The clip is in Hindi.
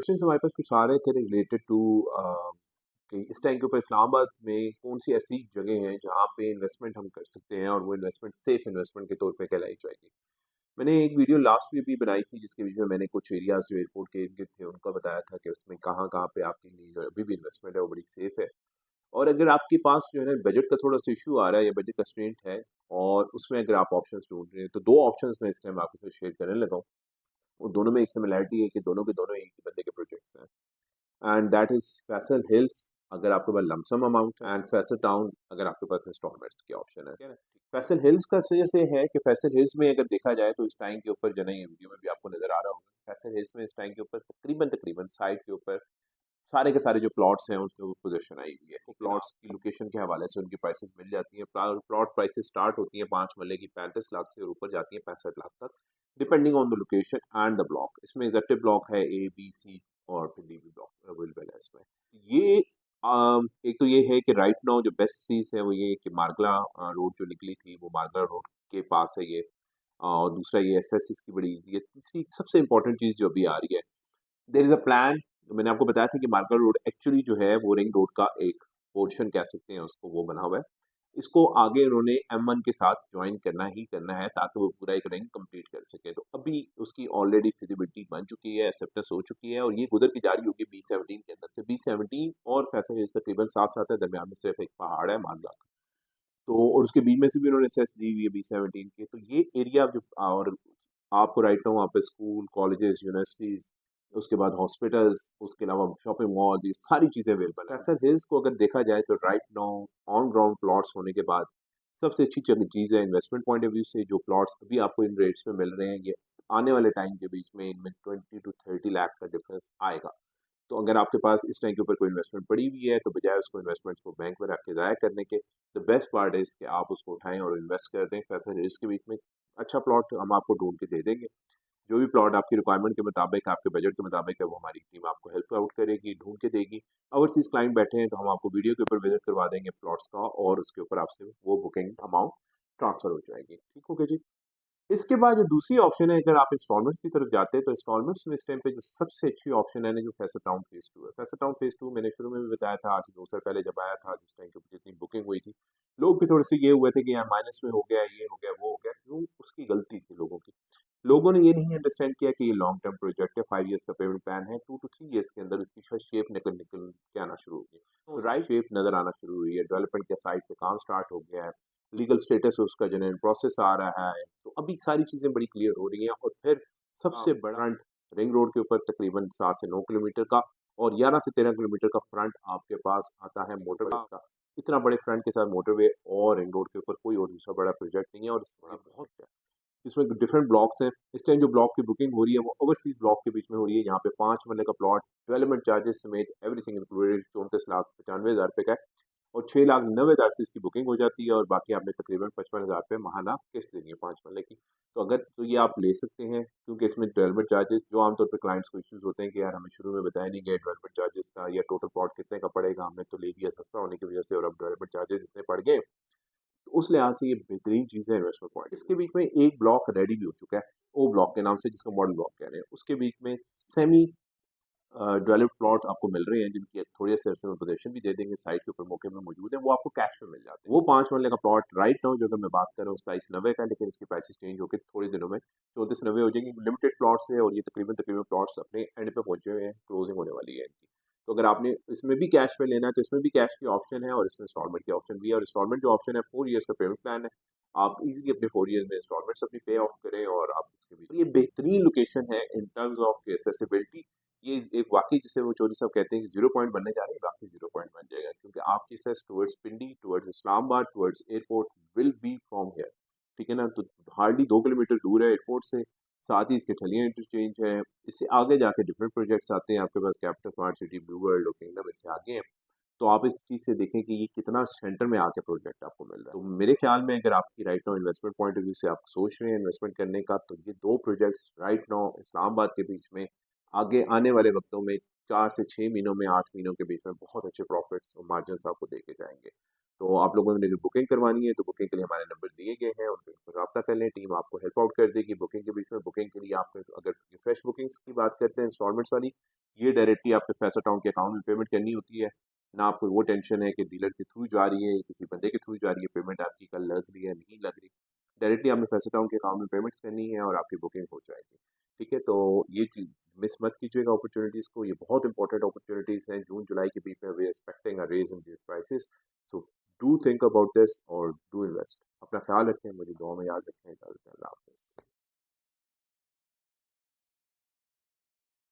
क्वेश्चन हमारे पास कुछ आ रहे थे रिलेटेड टू कि इस टाइम के ऊपर इस्लामाबाद में कौन सी ऐसी जगह हैं जहाँ पे इन्वेस्टमेंट हम कर सकते हैं और वो इन्वेस्टमेंट सेफ इन्वेस्टमेंट के तौर पे कहलाई जाएगी। मैंने एक वीडियो लास्ट में भी बनाई थी जिसके बीच में मैंने कुछ एरियाज जो एयरपोर्ट के इर्द गिर्द थे उनका बताया था कि उसमें कहाँ कहाँ पे आपके लिए जो अभी भी इन्वेस्टमेंट है वो बड़ी सेफ है। और अगर आपके पास जो है ना बजट का थोड़ा सा इशू आ रहा है या बजट कंस्ट्रेंट है और उसमें अगर आप ऑप्शंस ढूंढ रहे हैं तो दो ऑप्शंस मैं इस टाइम आपके साथ शेयर करने लगा हूँ। और दोनों में एक सिमिलैरिटी है कि दोनों के दोनों एक ही बंदे के प्रोजेक्ट्स हैं and that is Faisal hills अगर आपके पास लमसम अमाउंट है एंड फैसल टाउन अगर आपके पास इंस्टॉलमेंट्स के ऑप्शन है। ठीक है। फैसल हिल्स का वजह से है कि फैसल हिल्स में अगर देखा जाए तो इस टाइम के ऊपर जो है वीडियो में भी आपको नजर आ रहा होगा फैसल हिल्स में इस टाइम के ऊपर तकरीबन तकरीबन साइड के ऊपर सारे के सारे जो प्लॉट्स हैं उसके ऊपर पोजीशन आई हुई है। वो प्लॉट्स की लोकेशन के हवाले से उनकी प्राइसेस मिल जाती हैं। प्लॉट प्राइसेस स्टार्ट होती हैं 5 मरले की 35 लाख से और ऊपर जाती हैं 65 लाख तक depending on the location and the block. इसमें एग्जेक्टिव ब्लॉक है ए बी सी और फिर डी बी ब्लॉक अवेलेबल है इसमें। ये एक तो ये है कि राइट नाउ जो बेस्ट चीज़ है वो ये है कि मारगला रोड जो निकली थी वो मारगला रोड के पास है ये। और दूसरा ये एस इसकी बड़ी ईजी है। तीसरी सबसे इंपॉर्टेंट चीज़ जो अभी आ रही है देयर इज अ प्लान। मैंने आपको बताया था कि मार्कर रोड एक्चुअली जो है वो रिंग रोड का एक पोर्शन कह सकते हैं उसको वो बना हुआ है। इसको आगे उन्होंने M1 के साथ ज्वाइन करना ही करना है ताकि वो पूरा एक रिंग कंप्लीट कर सके। तो अभी उसकी ऑलरेडी फिजिबिलिटी बन चुकी है एक्सेप्टेंस हो चुकी है और ये गुजर की जा रही होगी B17 के अंदर से। B17 और फैसल हिल्स तकरीबन साथ साथ है दरमियान में सिर्फ एक पहाड़ है मानला का। तो और उसके बीच में से भी उन्होंने सेस दी हुई है B17 के। तो ये एरिया जो और आपको राइट नाउ वहाँ पे स्कूल कॉलेजेस यूनिवर्सिटीज उसके बाद हॉस्पिटल्स उसके अलावा शॉपिंग मॉल ये सारी चीज़ें अवेलेबल है। कैसल हिल्स को अगर देखा जाए तो right now on ground plots होने के बाद सबसे अच्छी चीज़ है इन्वेस्टमेंट पॉइंट ऑफ व्यू से। जो प्लॉट्स अभी आपको इन रेट्स में मिल रहे हैं ये आने वाले टाइम के बीच में इनमें 20 to 30 लाख का डिफरेंस आएगा। तो अगर आपके पास इस टाइम के ऊपर कोई इन्वेस्टमेंट पड़ी हुई है तो बजाय उसको इन्वेस्टमेंट को बैंक में रख के ज़ाया करने के द बेस्ट पार्ट इज़ कि आप उसको उठाएं और इन्वेस्ट कर दें। पैसे इसके बीच में अच्छा प्लॉट हम आपको ढूंढ के दे देंगे। जो भी प्लॉट आपकी रिक्वायरमेंट के मुताबिक आपके बजट के मुताबिक है वो हमारी टीम आपको हेल्प आउट करेगी ढूंढ के देगी। ओवरसीज क्लाइंट बैठे हैं तो हम आपको वीडियो के ऊपर विजिट करवा देंगे प्लॉट्स का और उसके ऊपर आपसे वो बुकिंग अमाउंट ट्रांसफर हो जाएगी। ठीक हो गया जी। इसके बाद जो दूसरी ऑप्शन है अगर आप इंस्टॉलमेंट्स की तरफ जाते हैं तो इंस्टॉलमेंट्स में इस टाइम पे जो सबसे अच्छी ऑप्शन है ना जो फैसल टाउन फेज 2 है। फैसल टाउन फेज 2 मैंने शुरू में भी बताया था आज से 2 साल पहले जब आया था जिस टाइम के ऊपर जितनी बुकिंग हुई थी लोग भी थोड़े से ये हुए थे कि यार माइनस में हो गया ये हो गया वो हो गया क्यों उसकी गलती थी लोगों की। लोगों ने ये नहीं अंडरस्टैंड किया कि ये लॉन्ग टर्म प्रोजेक्ट है 5 ईयर्स का पेमेंट प्लान है 2 to 3 ईयर्स के अंदर उसकी शायद शेप निकल निकल के आना शुरू होगी। तो राइट शेप नजर आना शुरू हुई है डेवलपमेंट के साइड पे काम स्टार्ट हो गया है लीगल स्टेटस उसका जो है प्रोसेस आ रहा है। तो अभी सारी चीज़ें बड़ी क्लियर हो रही हैं और फिर सबसे बड़ा फ्रंट रिंग रोड के ऊपर तकरीबन 7 से 9 किलोमीटर का और 11 से 13 किलोमीटर का फ्रंट आपके पास आता है मोटरवे का। इतना बड़े फ्रंट के साथ मोटरवे और रिंग रोड के ऊपर कोई और दूसरा बड़ा प्रोजेक्ट नहीं है और इसमें बहुत है। इसमें डिफरेंट ब्लॉक्स हैं। इस टाइम जो ब्लॉक की बुकिंग हो रही है वो ओवरसीज ब्लॉक के बीच में हो रही है। यहाँ पे 5 मरले का प्लॉट डेवलपमेंट चार्जेस समेत एवरीथिंग इंक्लूडेड 34,95,000 रुपये का है और 6,90,000 से इसकी बुकिंग हो जाती है और बाकी आपने तकरीबन 55,000 रुपये महाना किस्त देनी है 5 मरले की। तो अगर तो ये आप ले सकते हैं क्योंकि इसमें डेवलपमेंट चार्जेस जो आमतौर पर क्लाइंट्स को इश्यूज होते हैं कि यार हमें शुरू में बताया नहीं गया डेवलपमेंट चार्जेस का या टोटल प्लॉट कितने का पड़ेगा हमने तो ले लिया सस्ता होने की वजह से और अब डेवलपमेंट चार्जेस इतने पड़ गए। तो उस लिहाज से ये बेहतरीन चीज़ है इन्वेस्टमेंट पॉइंट। इसके बीच में एक ब्लॉक रेडी भी हो चुका है ओ ब्लॉक के नाम से जिसको मॉडल ब्लॉक कह रहे हैं। उसके बीच में सेमी डेवलप्ड प्लॉट आपको मिल रहे हैं जिनकी थोड़ी सी अरसे में पोजीशन भी दे देंगे साइट के ऊपर मौके में मौजूद है वो आपको कैश में मिल जाते हैं। वो 5 मरले का प्लॉट राइट नाउ जो अगर मैं बात कर रहा हूँ उसका 22,90 का है लेकिन इसकी प्राइसेस चेंज होकर थोड़े दिनों में 34,90 हो जाएंगी। लिमिटेड प्लॉट्स है और ये तकरीबन तकरीबन प्लॉट्स अपने एंड पे पहुंचे हुए हैं क्लोजिंग होने वाली है इनकी। तो अगर आपने इसमें भी कैश में लेना है तो इसमें भी कैश की ऑप्शन है और इसमें इंस्टॉलमेंट की ऑप्शन भी है और इंस्टॉलमेंट जो ऑप्शन है 4 ईयर्स का पेमेंट प्लान है। आप इजीली अपने 4 ईयर्स में इंस्टॉलमेंट्स अपनी पे ऑफ करें और आप इसके भी ये बेहतरीन लोकेशन है इन टर्म्स ऑफ एक्सेसिबिलिटी। ये एक वाकई जिसे वो चौधरी साहब कहते हैं कि 0 पॉइंट बनने जा रहे हैं वाकई 0 पॉइंट बन जाएगा क्योंकि आपकी सेस towards Pindi towards Islamabad towards airport will be from here. ठीक है ना। तो हार्डली 2 किलोमीटर दूर है एयरपोर्ट से। साथ ही इसके ठलियाँ इंटरचेंज है। इससे आगे जाके डिफरेंट प्रोजेक्ट्स आते हैं आपके पास capital smart city blue world और किंगडम इससे आगे हैं। तो आप इस चीज़ से देखें कि ये कितना सेंटर में आके प्रोजेक्ट आपको मिल रहा है। तो मेरे ख्याल में अगर आपकी right now investment point of view से आप सोच रहे हैं इन्वेस्टमेंट करने का तो ये दो प्रोजेक्ट्स राइट नाउ इस्लामाबाद के बीच में आगे आने वाले वक्तों में 4 से 6 महीनों में 8 महीनों के बीच में बहुत अच्छे प्रॉफिट्स और मार्जिन आपको देके जाएंगे। तो आप लोगों ने अगर बुकिंग करवानी है तो बुकिंग के लिए हमारे नंबर दिए गए हैं, उन पर रब्ता कर लें, टीम आपको हेल्प आउट कर देगी बुकिंग के बीच में। बुकिंग के लिए आप अगर फ्रेश बुकिंग्स की बात करते हैं इंस्टॉलमेंट्स वाली, ये डायरेक्टली आपके पैसा टाउन के अकाउंट में पेमेंट करनी होती है। ना आपको वो टेंशन है कि डीलर के थ्रू जा रही है, किसी बंदे के थ्रू जा रही है, पेमेंट आपकी कल लग रही है नहीं लग रही, डायरेक्टली आपने पैसा टाउन के अकाउंट में पेमेंट्स करनी है और आपकी बुकिंग हो जाएगी। ठीक है, तो ये चीज़ मिस मत कीजिएगा अपॉर्चुनिटीज़ को, ये बहुत इंपॉर्टेंट अपॉर्चुनिटीज़ हैं। जून जुलाई के बीच में we expecting a raise in the prices, so do think about this और डू इन्वेस्ट। अपना ख्याल रखें, मुझे दुआ में याद रखें। अल्लाह हाफ़िज़।